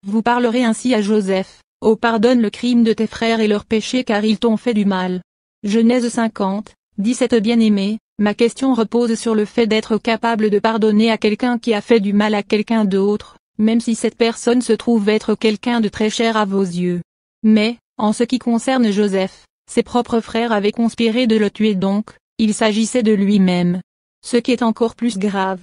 Vous parlerez ainsi à Joseph: Oh, pardonne le crime de tes frères et leurs péchés car ils t'ont fait du mal. Genèse 50, 17. Bien-aimé, ma question repose sur le fait d'être capable de pardonner à quelqu'un qui a fait du mal à quelqu'un d'autre, même si cette personne se trouve être quelqu'un de très cher à vos yeux. Mais, en ce qui concerne Joseph, ses propres frères avaient conspiré de le tuer donc, il s'agissait de lui-même. Ce qui est encore plus grave.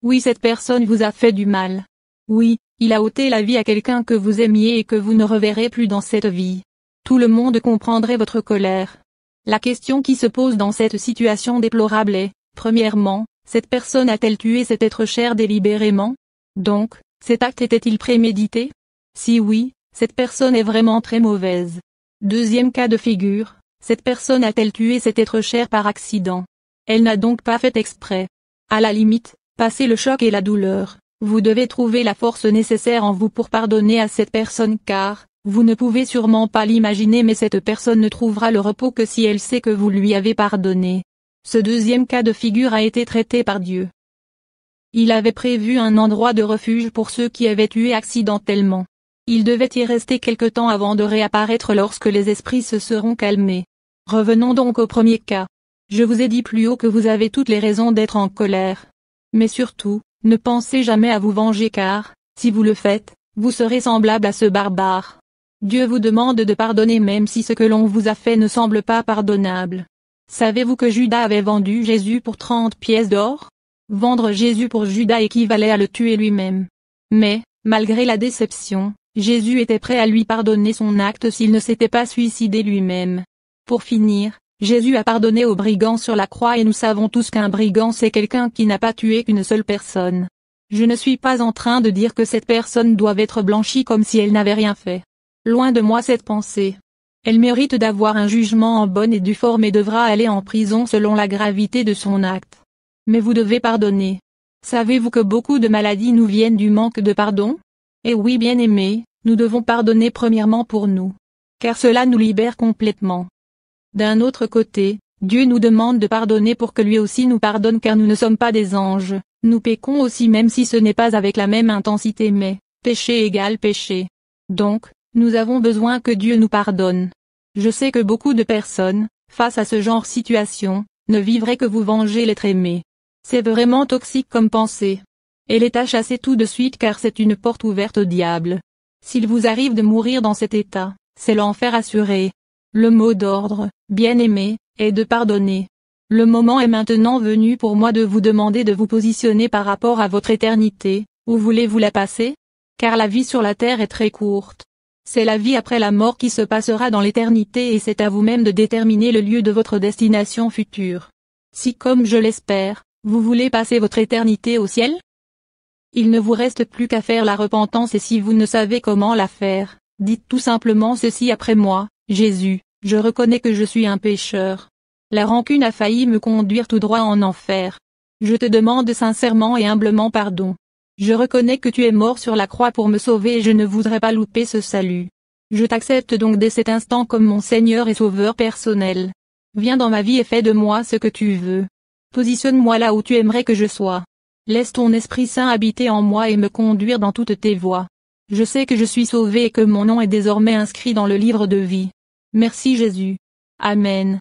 Oui, cette personne vous a fait du mal. Oui, il a ôté la vie à quelqu'un que vous aimiez et que vous ne reverrez plus dans cette vie. Tout le monde comprendrait votre colère. La question qui se pose dans cette situation déplorable est, premièrement, cette personne a-t-elle tué cet être cher délibérément? Donc, cet acte était-il prémédité? Si oui, cette personne est vraiment très mauvaise. Deuxième cas de figure, cette personne a-t-elle tué cet être cher par accident? Elle n'a donc pas fait exprès. À la limite, passé le choc et la douleur, vous devez trouver la force nécessaire en vous pour pardonner à cette personne car, vous ne pouvez sûrement pas l'imaginer mais cette personne ne trouvera le repos que si elle sait que vous lui avez pardonné. Ce deuxième cas de figure a été traité par Dieu. Il avait prévu un endroit de refuge pour ceux qui avaient tué accidentellement. Il devait y rester quelque temps avant de réapparaître lorsque les esprits se seront calmés. Revenons donc au premier cas. Je vous ai dit plus haut que vous avez toutes les raisons d'être en colère. Mais surtout, ne pensez jamais à vous venger car, si vous le faites, vous serez semblable à ce barbare. Dieu vous demande de pardonner même si ce que l'on vous a fait ne semble pas pardonnable. Savez-vous que Judas avait vendu Jésus pour 30 pièces d'or? Vendre Jésus pour Judas équivalait à le tuer lui-même. Mais, malgré la déception, Jésus était prêt à lui pardonner son acte s'il ne s'était pas suicidé lui-même. Pour finir, Jésus a pardonné aux brigands sur la croix et nous savons tous qu'un brigand c'est quelqu'un qui n'a pas tué qu'une seule personne. Je ne suis pas en train de dire que cette personne doit être blanchie comme si elle n'avait rien fait. Loin de moi cette pensée. Elle mérite d'avoir un jugement en bonne et due forme et devra aller en prison selon la gravité de son acte. Mais vous devez pardonner. Savez-vous que beaucoup de maladies nous viennent du manque de pardon? Eh oui bien-aimés, nous devons pardonner premièrement pour nous. Car cela nous libère complètement. D'un autre côté, Dieu nous demande de pardonner pour que lui aussi nous pardonne car nous ne sommes pas des anges, nous péchons aussi même si ce n'est pas avec la même intensité mais, péché égale péché. Donc, nous avons besoin que Dieu nous pardonne. Je sais que beaucoup de personnes, face à ce genre de situation, ne vivraient que vous venger l'être aimé. C'est vraiment toxique comme pensée. Et les à chasser tout de suite car c'est une porte ouverte au diable. S'il vous arrive de mourir dans cet état, c'est l'enfer assuré. Le mot d'ordre, bien-aimé, est de pardonner. Le moment est maintenant venu pour moi de vous demander de vous positionner par rapport à votre éternité, où voulez-vous la passer? Car la vie sur la terre est très courte. C'est la vie après la mort qui se passera dans l'éternité et c'est à vous-même de déterminer le lieu de votre destination future. Si comme je l'espère, vous voulez passer votre éternité au ciel? Il ne vous reste plus qu'à faire la repentance et si vous ne savez comment la faire, dites tout simplement ceci après moi. Jésus, je reconnais que je suis un pécheur. La rancune a failli me conduire tout droit en enfer. Je te demande sincèrement et humblement pardon. Je reconnais que tu es mort sur la croix pour me sauver et je ne voudrais pas louper ce salut. Je t'accepte donc dès cet instant comme mon Seigneur et Sauveur personnel. Viens dans ma vie et fais de moi ce que tu veux. Positionne-moi là où tu aimerais que je sois. Laisse ton Esprit Saint habiter en moi et me conduire dans toutes tes voies. Je sais que je suis sauvé et que mon nom est désormais inscrit dans le livre de vie. Merci Jésus. Amen.